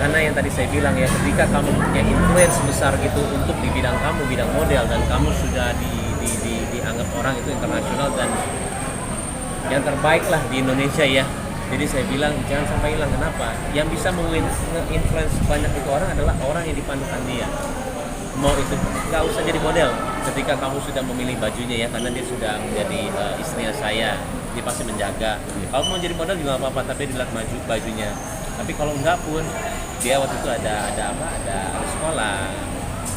Karena yang tadi saya bilang ya, ketika kamu punya influence besar gitu untuk di bidang kamu, bidang model, dan kamu sudah dianggap orang itu internasional dan yang terbaik lah di Indonesia ya. Jadi saya bilang jangan sampai hilang. Kenapa? Yang bisa nge-influence banyak itu orang adalah orang yang dipandukan dia. Mau itu nggak usah jadi model. Ketika kamu sudah memilih bajunya ya, karena dia sudah menjadi istrinya saya, dia pasti menjaga. Kalau mau jadi model juga nggak apa-apa, tapi dilihat bajunya. Tapi kalau enggak pun, dia waktu itu ada sekolah.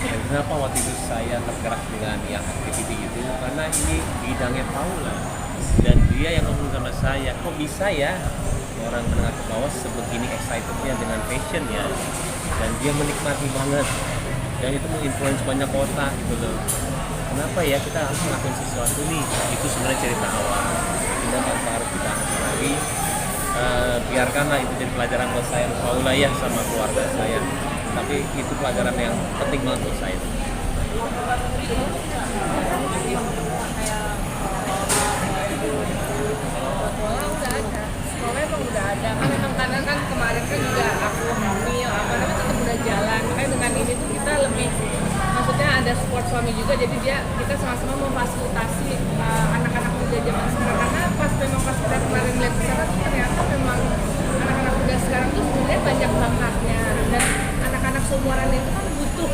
Dan kenapa waktu itu saya tergerak dengan yang activity itu? Karena ini bidangnya Paula. Dan dia yang ngomong sama saya, kok bisa ya orang menengah ke bawah sebegini excitednya dengan fashion ya, dan dia menikmati banget, dan itu menginfluence banyak kota gitu loh. Kenapa ya kita harus melakukan sesuatu nih? Itu sebenarnya cerita awal, tidak tanpa harus kita lagi. Biarkanlah itu jadi pelajaran buat saya, Paula ya, sama keluarga saya. Tapi itu pelajaran yang penting banget buat saya. Sekolah emang udah ada kan, memang karena kan kemarin kan juga aku hamil apa namanya tetap udah jalan, makanya dengan ini tuh kita lebih, maksudnya ada support suami juga, jadi kita sama-sama memfasilitasi anak-anak muda zaman sekarang. Karena pas kita kemarin lihat sekarang ternyata memang anak-anak muda sekarang tuh sebenarnya banyak bakatnya, dan anak-anak seumuran itu kan butuh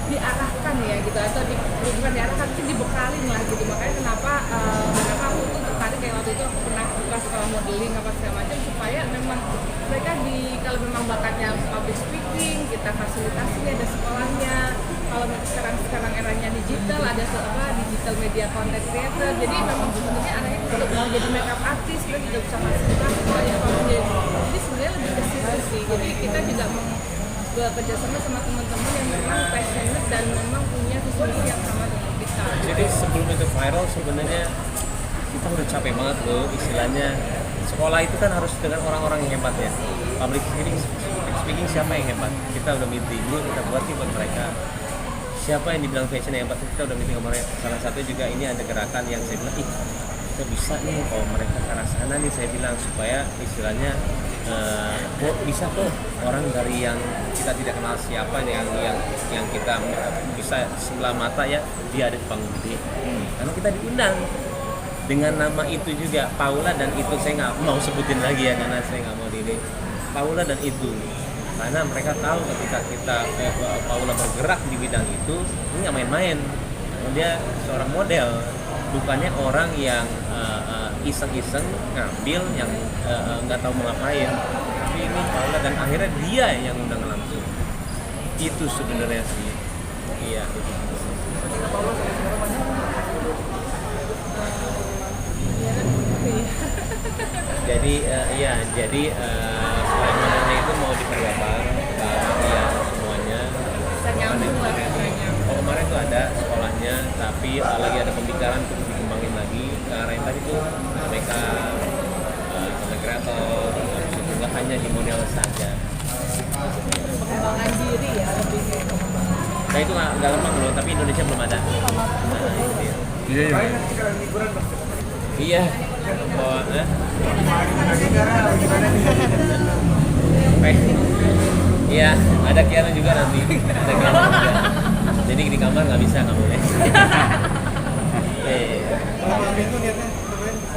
diarahkan ya gitu, atau bukan diarahkan sih, dibekalin lah gitu. Makanya kenapa aku tuh tertarik kayak waktu itu aku pernah buka sekolah modeling apa segala macam, supaya memang mereka kalau memang bakatnya public speaking, kita fasilitasi, ada sekolahnya. Kalau sekarang eranya digital, ada digital media content creator, jadi memang sebenarnya anaknya untuk mau jadi makeup artist kita juga bisa fasilitasi sekolahnya. Jadi sebenarnya lebih ke situ sih. Jadi kita juga bekerja sama teman-teman yang memang passionate dan memang punya visi misi yang sama dengan kita. Jadi sebelum itu viral sebenarnya kita udah capek banget loh, istilahnya sekolah itu kan harus dengan orang-orang yang hebat ya. Public speaking siapa yang hebat? Kita udah meeting dulu, kita buat tim buat mereka. Siapa yang dibilang fashion yang hebat, kita udah meeting sama mereka. Salah satu juga ini ada gerakan yang saya bilang, kita bisa nih kalau mereka ke arah sana nih, saya bilang, supaya istilahnya bisa kok orang dari yang kita tidak kenal siapa, yang kita bisa sebelah mata ya, dia ada di panggung gede. Karena kita diundang dengan nama itu juga, Paula dan itu, saya nggak mau sebutin lagi ya karena saya nggak mau ini, Paula dan itu, karena mereka tahu ketika kita Paula bergerak di bidang itu, ini nggak main-main. Dia seorang model, bukannya orang yang iseng-iseng ngambil yang nggak tahu mau ngapain. Tapi ini Paula, dan akhirnya dia yang undang langsung. Itu sebenarnya sih. Iya. Jadi selain modelnya itu mau diperlebar ya semuanya. Kemarin tuh ada sekolahnya, tapi lagi ada pembicaraan untuk dikembangin lagi ke arah yang tadi tuh mereka content creator, nggak hanya di model saja. Pengembangan diri ya lebih. Nah itu nggak gampang loh, tapi Indonesia belum ada. Iya. Iya, ada Kiana juga nanti. Ada Kiana juga. Jadi di kamar nggak bisa, nggak boleh.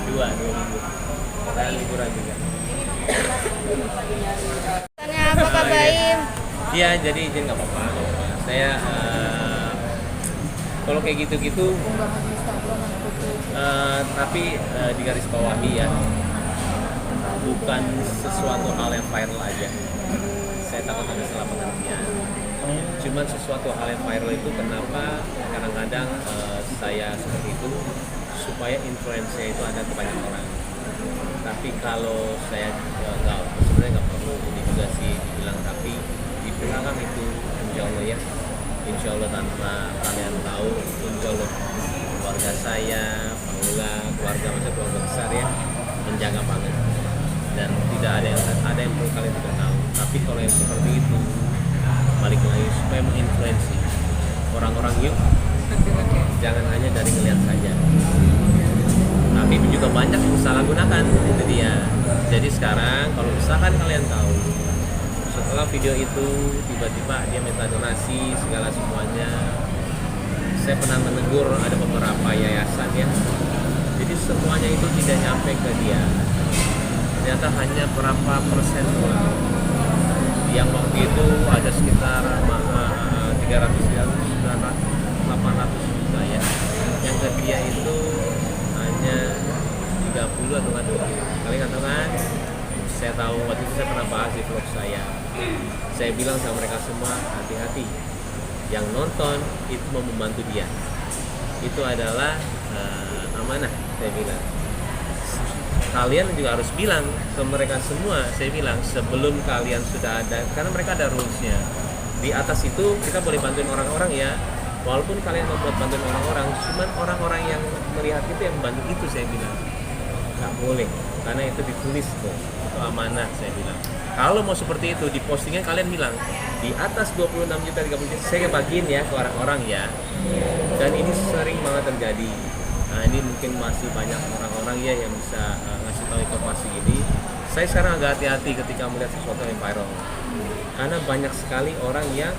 Dua minggu. Kita liburan juga. Tanya apa Kak Baim? Iya, jadi izin nggak apa-apa. Saya kalau kayak gitu-gitu, tapi digarisbawahi ya, bukan sesuatu hal yang viral aja. Saya takut ada salah pengertian. Cuman sesuatu hal yang viral itu kenapa kadang-kadang saya seperti itu, supaya influence-nya itu ada ke banyak orang. Tapi kalau saya sebenarnya nggak perlu ini juga sih dibilang, tapi di belakang itu insya Allah tanpa kalian tahu, insya Allah keluarga saya, Paula, keluarga besar ya, menjaga banget, dan tidak ada yang perlu kalian tidak tahu. Tapi kalau yang seperti itu, balik lagi supaya menginfluensi orang-orang, yuk jangan hanya dari ngeliat saja, tapi juga banyak yang salah gunakan, itu dia. Jadi sekarang kalau misalkan kalian tahu, setelah video itu tiba-tiba dia minta donasi segala semuanya. Saya pernah menegur ada beberapa yayasan ya, jadi semuanya itu tidak nyampe ke dia. Ternyata hanya berapa persen doang. Yang waktu itu ada sekitar 300 ya, 800 juta ya. Yang ke dia itu hanya 30 atau nggak 20. Kalian nggak tahu kan? Saya tahu waktu itu saya pernah bahas di vlog saya. Saya bilang sama mereka semua, hati-hati. Yang nonton itu mau membantu dia. Itu adalah amanah, saya bilang. Kalian juga harus bilang ke mereka semua, saya bilang sebelum kalian sudah ada, karena mereka ada rules-nya. Di atas itu kita boleh bantuin orang-orang ya, walaupun kalian membuat bantuin orang-orang, cuman orang-orang yang melihat itu yang membantu itu, saya bilang nggak boleh, karena itu ditulis tuh, itu amanah, saya bilang. Kalau mau seperti itu, di postingnya kalian bilang di atas 26 juta 30 juta saya bagiin ya ke orang-orang ya, dan ini sering banget terjadi. Nah ini mungkin masih banyak orang-orang ya yang bisa ngasih tahu informasi ini. Saya sekarang agak hati-hati ketika melihat sesuatu yang viral, karena banyak sekali orang yang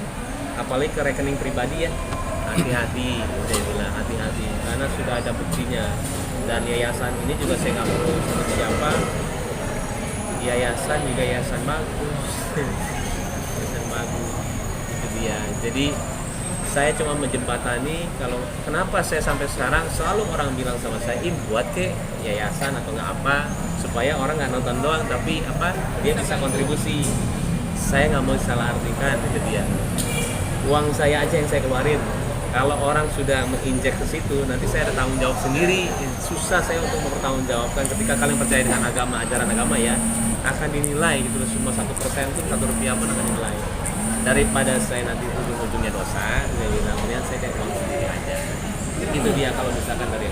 apalagi ke rekening pribadi ya, hati-hati, saya bilang hati-hati, karena sudah ada buktinya. Dan yayasan ini juga saya nggak mau sebut siapa, yayasan juga yayasan bagus, yayasan bagus itu dia. Jadi saya cuma menjembatani kalau kenapa saya sampai sekarang selalu orang bilang sama saya, buat ke yayasan atau nggak apa, supaya orang nggak nonton doang tapi apa dia bisa kontribusi. Saya nggak mau salah artikan, itu dia. Uang saya aja yang saya keluarin. Kalau orang sudah menginjek ke situ, nanti saya ada tanggung jawab sendiri. Susah saya untuk mempertanggungjawabkan ketika kalian percaya dengan agama, ajaran agama ya, akan dinilai gitu loh. Cuma 1% pun 1 rupiah pun akan dinilai. Daripada saya nanti ujung-ujungnya dosa, saya bilang kemudian saya kayak uang sendiri aja. Itu dia kalau misalkan dari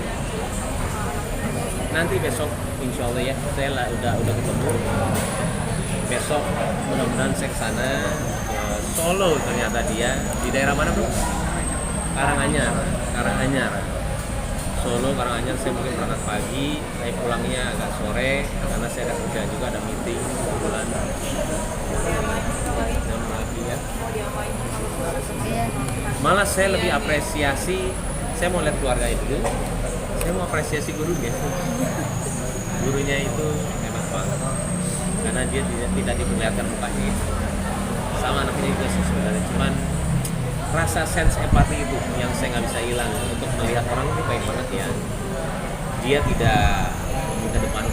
nanti besok insya Allah ya, saya lah udah ketemu. Besok mudah-mudahan saya kesana ke Solo, ternyata dia di daerah mana bro? Karanganyar. Solo, Karanganyar. Saya mungkin berangkat pagi, saya pulangnya agak sore karena saya ada kerjaan juga, ada meeting bulan jam lagi ya. Malah saya lebih apresiasi, saya mau lihat keluarga itu, saya mau apresiasi gurunya. Gurunya itu hebat banget, karena dia tidak diperlihatkan mukanya. Sama anaknya juga sih sebenarnya, cuman rasa sense empati itu yang saya nggak bisa hilang untuk melihat orang itu baik banget ya. Dia tidak minta depan